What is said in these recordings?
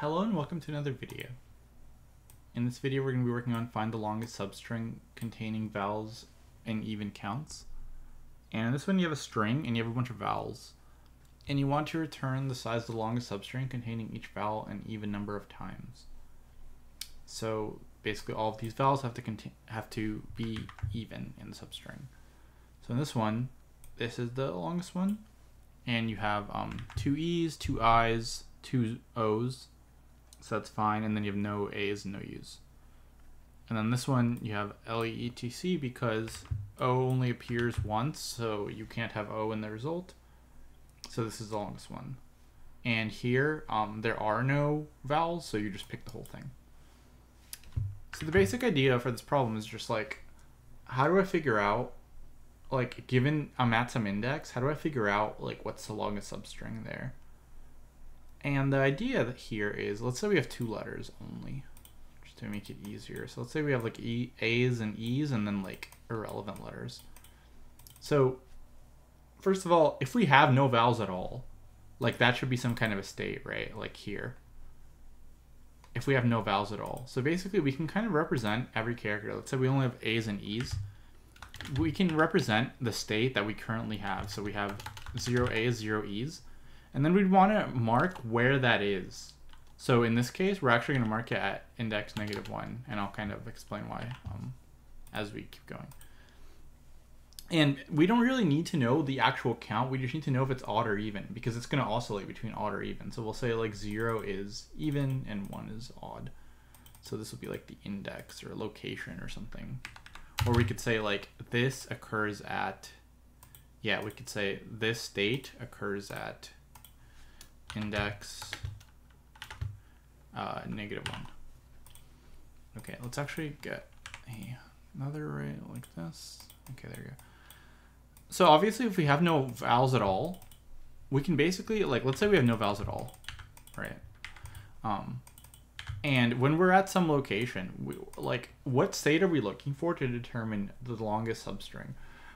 Hello and welcome to another video. In this video we're going to be working on find the longest substring containing vowels in even counts. And in this one you have a string and you have a bunch of vowels. And you want to return the size of the longest substring containing each vowel an even number of times. So basically all of these vowels have to be even in the substring. So in this one, this is the longest one. And you have 2 E's, 2 I's, 2 O's. So that's fine, and then you have no A's and no U's. And then this one you have LeetC because O only appears once, so you can't have O in the result. So this is the longest one. And here there are no vowels, so you just pick the whole thing. So the basic idea for this problem is just like, how do I figure out, like, given I'm at some index, how do I figure out like what's the longest substring there? And the idea here is, let's say we have 2 letters only, just to make it easier. So let's say we have like A's and E's and then like irrelevant letters. So first of all, if we have no vowels at all, like that should be some kind of a state, right? Like here, if we have no vowels at all. So basically we can kind of represent every character. Let's say we only have A's and E's. We can represent the state that we currently have. So we have 0 A's, 0 E's. And then we'd want to mark where that is. So in this case, we're actually going to mark it at index -1, and I'll kind of explain why as we keep going. And we don't really need to know the actual count. We just need to know if it's odd or even, because it's going to oscillate between odd or even. So we'll say like 0 is even and 1 is odd. So this will be like the index or location or something. Or we could say like this occurs at, yeah, we could say this state occurs at index -1. Okay, let's actually get another array like this. Okay, there you go. So obviously if we have no vowels at all, we can basically, like, let's say we have no vowels at all, right? And when we're at some location, like, what state are we looking for to determine the longest substring?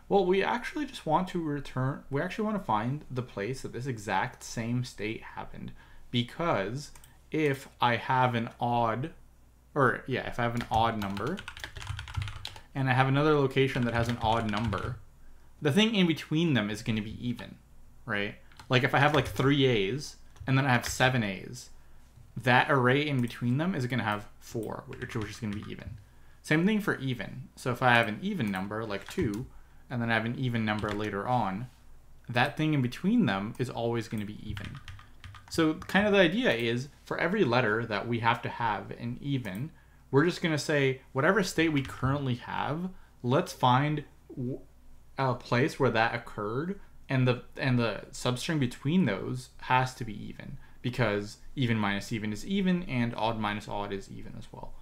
Well, we actually just want to return, we actually want to find the place that this exact same state happened. Because if I have an odd, if I have an odd number, and I have another location that has an odd number, the thing in between them is going to be even, right? Like if I have like 3 A's, and then I have 7 A's, that array in between them is going to have 4, which is going to be even. Same thing for even. So if I have an even number, like 2, and then I have an even number later on, that thing in between them is always going to be even. So kind of the idea is, for every letter that we have to have an even, we're just going to say, whatever state we currently have, let's find a place where that occurred, and the substring between those has to be even, because even minus even is even, and odd minus odd is even as well.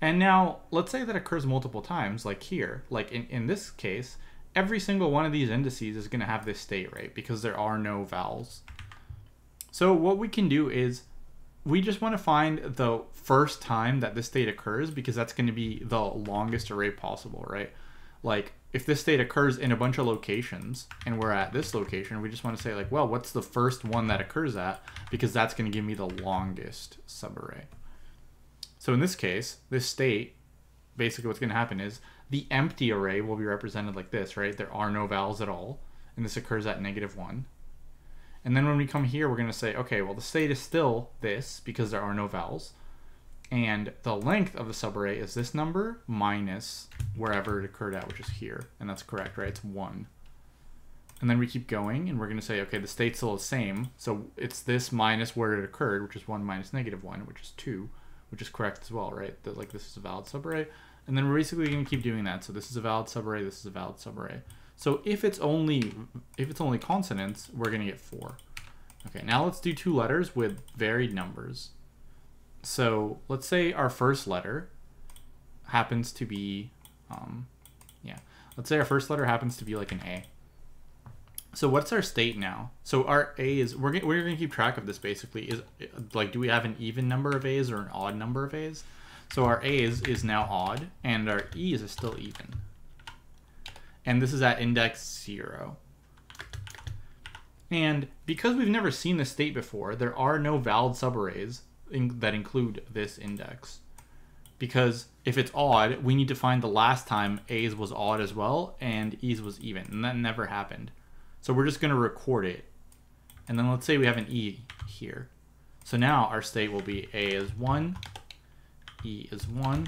And now, let's say that occurs multiple times, like here. Like in this case, every single one of these indices is going to have this state, right? Because there are no vowels. So what we can do is, we just want to find the first time that this state occurs, because that's going to be the longest array possible, right? Like, if this state occurs in a bunch of locations, and we're at this location, we just want to say, like, well, what's the first one that occurs at? Because that's going to give me the longest subarray. So in this case, this state, basically what's going to happen is the empty array will be represented like this, right? There are no vowels at all, and this occurs at -1. And then when we come here, we're going to say, okay, well, the state is still this because there are no vowels. And the length of the subarray is this number minus wherever it occurred at, which is here. And that's correct, right? It's 1. And then we keep going, and we're going to say, okay, the state's still the same. So it's this minus where it occurred, which is 1 minus -1, which is 2. Which is correct as well, right? That, like, this is a valid subarray. And then we're basically going to keep doing that. So this is a valid subarray, this is a valid subarray. So if it's only consonants, we're going to get 4. Okay, now let's do 2 letters with varied numbers. So let's say our first letter happens to be, let's say our first letter happens to be like an A. So what's our state now? So our A is, we're going to keep track of this basically, is like, do we have an even number of A's or an odd number of A's? So our A is now odd, and our E's is still even. And this is at index 0. And because we've never seen this state before, there are no valid subarrays that include this index. Because if it's odd, we need to find the last time A's was odd as well and E's was even, and that never happened. So we're just going to record it. And then let's say we have an E here. So now our state will be A is 1, E is 1,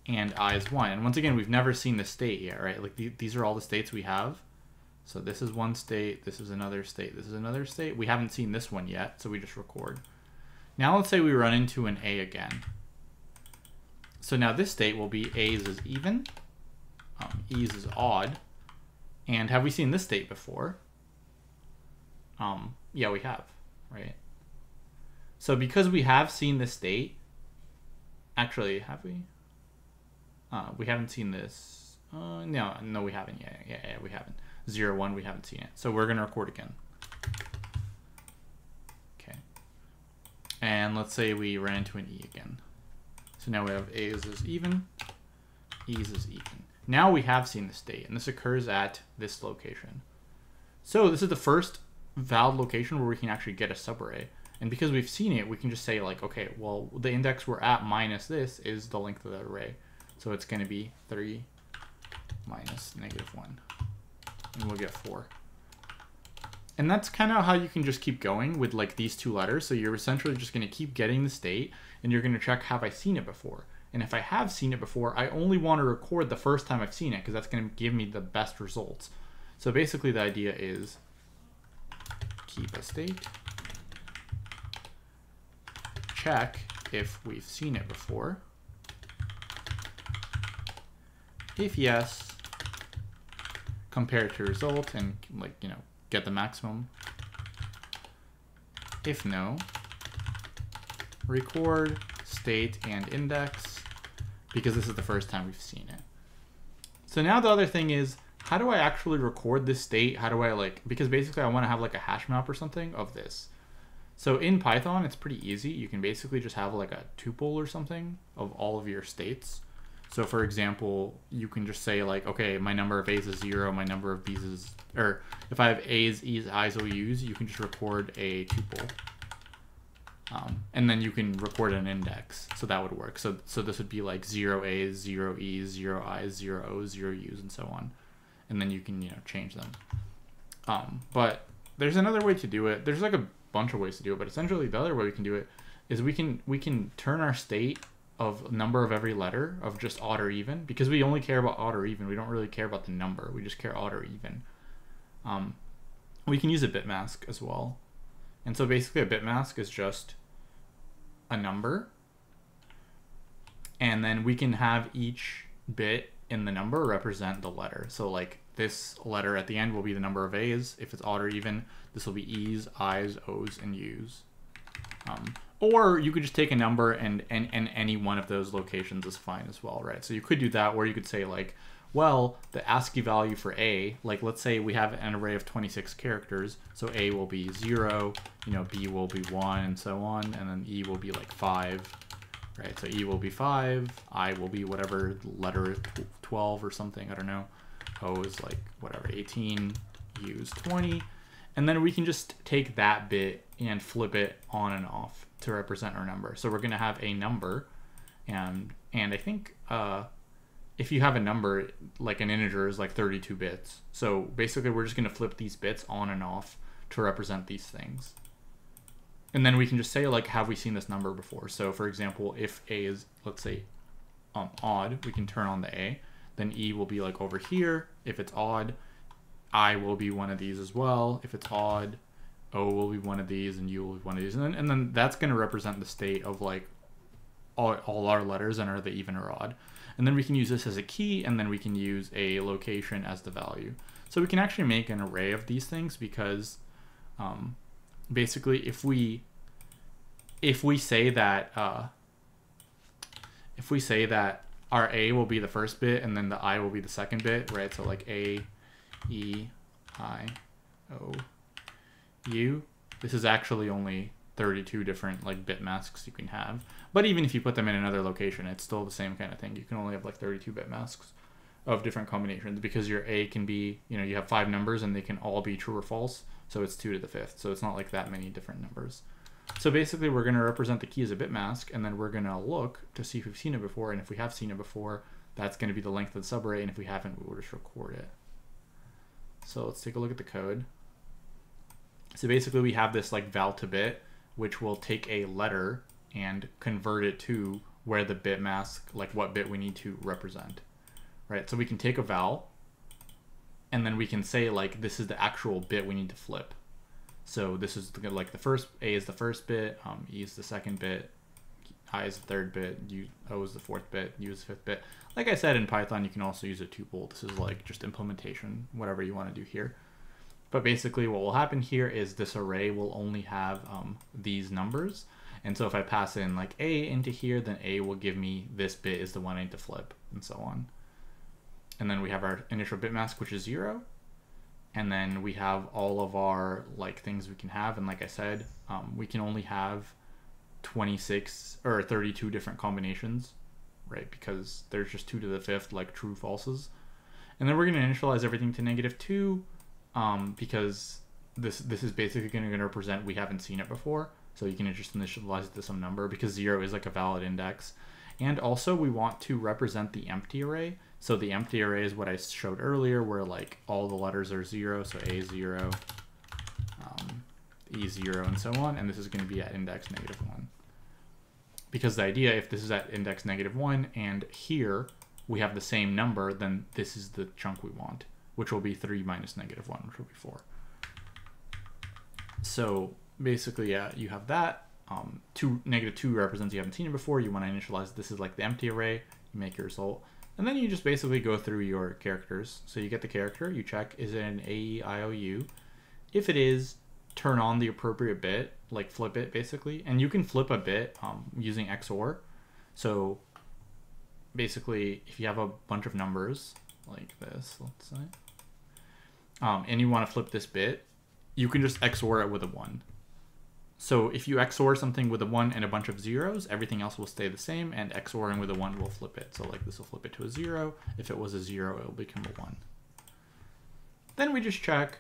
and I is 1. And once again, we've never seen the state yet, right? Like these are all the states we have. So this is one state, this is another state, this is another state. We haven't seen this one yet, so we just record. Now let's say we run into an A again. So now this state will be A's is even, E's is odd. And have we seen this state before? Yeah, we have, right? So because we have seen this state, actually, have we? We haven't seen this. No, we haven't. Yeah, we haven't. 0, 1, we haven't seen it. So we're going to record again. Okay. And let's say we ran into an E again. So now we have A's is even, E's is even. Now we have seen the state, and this occurs at this location. So this is the first valid location where we can actually get a subarray. And because we've seen it, we can just say like, okay, well, the index we're at minus this is the length of the array. So it's going to be 3 minus -1. And we'll get 4. And that's kind of how you can just keep going with like these two letters. So you're essentially just going to keep getting the state, and you're going to check, have I seen it before? And if I have seen it before, I only want to record the first time I've seen it because that's going to give me the best results. So basically the idea is keep a state, check if we've seen it before. If yes, compare to result and like, you know, get the maximum. If no, record state and index because this is the first time we've seen it. So now the other thing is, how do I actually record this state? How do I like, because basically I want to have like a hash map or something of this. So in Python, it's pretty easy. You can basically just have like a tuple or something of all of your states. So for example, you can just say like, okay, my number of A's is 0, my number of B's is, or if I have A's, E's, I's, OU's, you can just record a tuple. And then you can record an index. So that would work. So this would be like 0 A's, 0 E's, 0 I's, 0 O's, 0 U's, and so on. And then you can, you know, change them. But there's another way to do it. There's like a bunch of ways to do it, but essentially the other way we can do it is we can turn our state of number of every letter of just odd or even, because we only care about odd or even. We don't really care about the number. We just care odd or even. We can use a bit mask as well. And so basically a bit mask is just a number, and then we can have each bit in the number represent the letter. So like this letter at the end will be the number of A's. If it's odd or even, this will be E's, I's, O's, and U's. Or you could just take a number and any one of those locations is fine as well, right? So you could do that, where you could say like, well, the ASCII value for A, like let's say we have an array of 26 characters, so A will be 0, you know, B will be 1, and so on, and then E will be like 5, right? So E will be 5, I will be whatever letter, 12 or something, I don't know. O is like whatever, 18, U is 20, and then we can just take that bit and flip it on and off to represent our number. So we're gonna have a number, and I think if you have a number, like an integer is like 32 bits. So basically we're just gonna flip these bits on and off to represent these things. And then we can just say like, have we seen this number before? So for example, if A is, let's say, odd, we can turn on the A. Then E will be like over here. If it's odd, I will be one of these as well. If it's odd, O will be one of these, and U will be one of these. And then that's gonna represent the state of like all our letters, and are they even or odd. And then we can use this as a key, and then we can use a location as the value. So we can actually make an array of these things, because basically if we say that our A will be the first bit and then the I will be the second bit, right? So like A, E, I, O, U. This is actually only 32 different like bit masks you can have. But even if you put them in another location, it's still the same kind of thing. You can only have like 32 bit masks of different combinations, because your A can be, you know, you have 5 numbers and they can all be true or false. So it's 2 to the 5th. So it's not like that many different numbers. So basically we're going to represent the key as a bit mask, and then we're going to look to see if we've seen it before, and if we have seen it before, that's going to be the length of the subarray, and if we haven't, we'll just record it. So let's take a look at the code. So basically we have this like val to bit, which will take a letter and convert it to where the bit mask, like what bit we need to represent, right? So we can take a val, and then we can say like this is the actual bit we need to flip. So this is like the first, A is the first bit, E is the second bit, I is the third bit, O is the fourth bit, U is the fifth bit. Like I said, in Python, you can also use a tuple. This is like just implementation, whatever you want to do here. But basically what will happen here is this array will only have these numbers. And so if I pass in like A into here, then A will give me this bit is the one I need to flip, and so on. And then we have our initial bit mask, which is 0. And then we have all of our like things we can have. And like I said, we can only have 26 or 32 different combinations, right? Because there's just 2 to the 5th, like true falses. And then we're going to initialize everything to -2 because this is basically going to represent we haven't seen it before. So you can just initialize it to some number because 0 is like a valid index. And also we want to represent the empty array. So the empty array is what I showed earlier, where like all the letters are 0, so A 0, E 0, and so on. And this is going to be at index -1. Because the idea, if this is at index -1 and here we have the same number, then this is the chunk we want, which will be 3 minus -1, which will be 4. So basically, yeah, you have that. -2 represents you haven't seen it before. You want to initialize this is like the empty array. You make your result. And then you just basically go through your characters. So you get the character, you check, is it an A, E, I, O, U? If it is, turn on the appropriate bit, like flip it basically. And you can flip a bit using XOR. So basically, if you have a bunch of numbers like this, let's say, and you want to flip this bit, you can just XOR it with a 1. So if you XOR something with a 1 and a bunch of zeros, everything else will stay the same, and XORing with a 1 will flip it. So like this will flip it to a 0. If it was a 0, it will become a 1. Then we just check.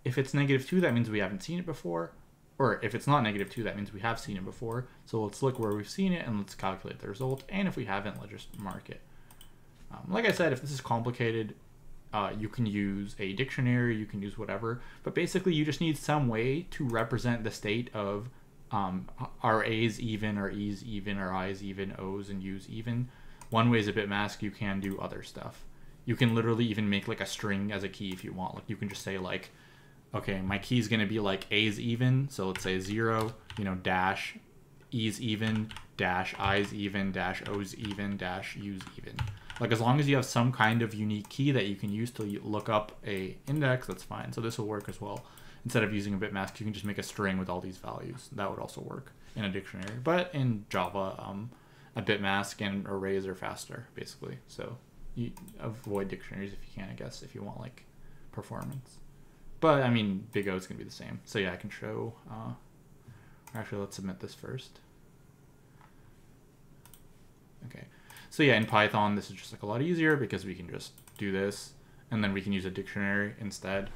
If it's -2, that means we haven't seen it before. Or if it's not -2, that means we have seen it before. So let's look where we've seen it and let's calculate the result. And if we haven't, let's just mark it. Like I said, if this is complicated, you can use a dictionary, you can use whatever, but basically you just need some way to represent the state of are A's even, are E's even, are I's even, O's and U's even. One way is a bit mask, you can do other stuff. You can literally even make like a string as a key if you want. Like you can just say like, okay, my key is going to be like A's even, so let's say 0, dash E's even, dash I's even, dash O's even, dash U's even. Like as long as you have some kind of unique key that you can use to look up a index, that's fine. So this will work as well. Instead of using a bit mask, you can just make a string with all these values. That would also work in a dictionary. But in Java, a bit mask and arrays are faster, basically. So you avoid dictionaries if you can, I guess, if you want like performance. But I mean, big O is going to be the same. So yeah, I can show. Actually, let's submit this first. Okay. So yeah, in Python, this is just like a lot easier because we can just do this, and then we can use a dictionary instead.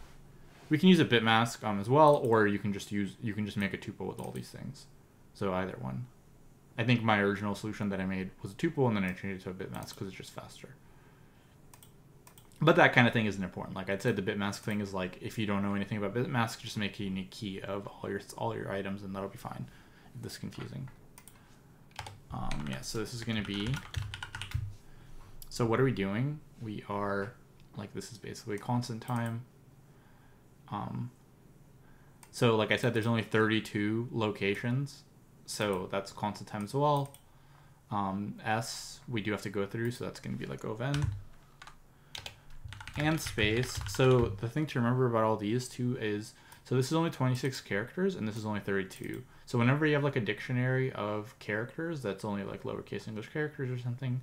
We can use a bit mask as well, or you can just make a tuple with all these things. So either one. I think my original solution that I made was a tuple, and then I changed it to a bit mask because it's just faster. But that kind of thing isn't important. Like I'd say the bit mask thing is like, if you don't know anything about bit mask, just make a unique key of all your items, and that'll be fine. If this is confusing. Yeah, so this is going to be. So what are we doing? We are like, this is basically constant time. So like I said, there's only 32 locations, so that's constant time as well. S we do have to go through, so that's going to be like ov(n) and space. So the thing to remember about all these two is, so this is only 26 characters and this is only 32. So whenever you have like a dictionary of characters that's only like lowercase English characters or something,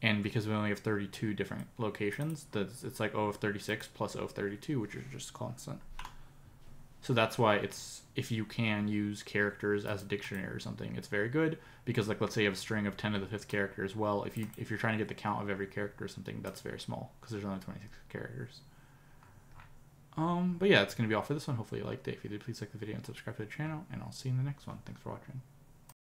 and because we only have 32 different locations, it's like O of 36 plus O of 32, which is just constant. So that's why it's, if you can use characters as a dictionary or something, it's very good, because like let's say you have a string of 10 to the 5th characters. Well, if you're trying to get the count of every character or something, that's very small because there's only 26 characters. But yeah, that's going to be all for this one. Hopefully you liked it. If you did, please like the video and subscribe to the channel, and I'll see you in the next one. Thanks for watching.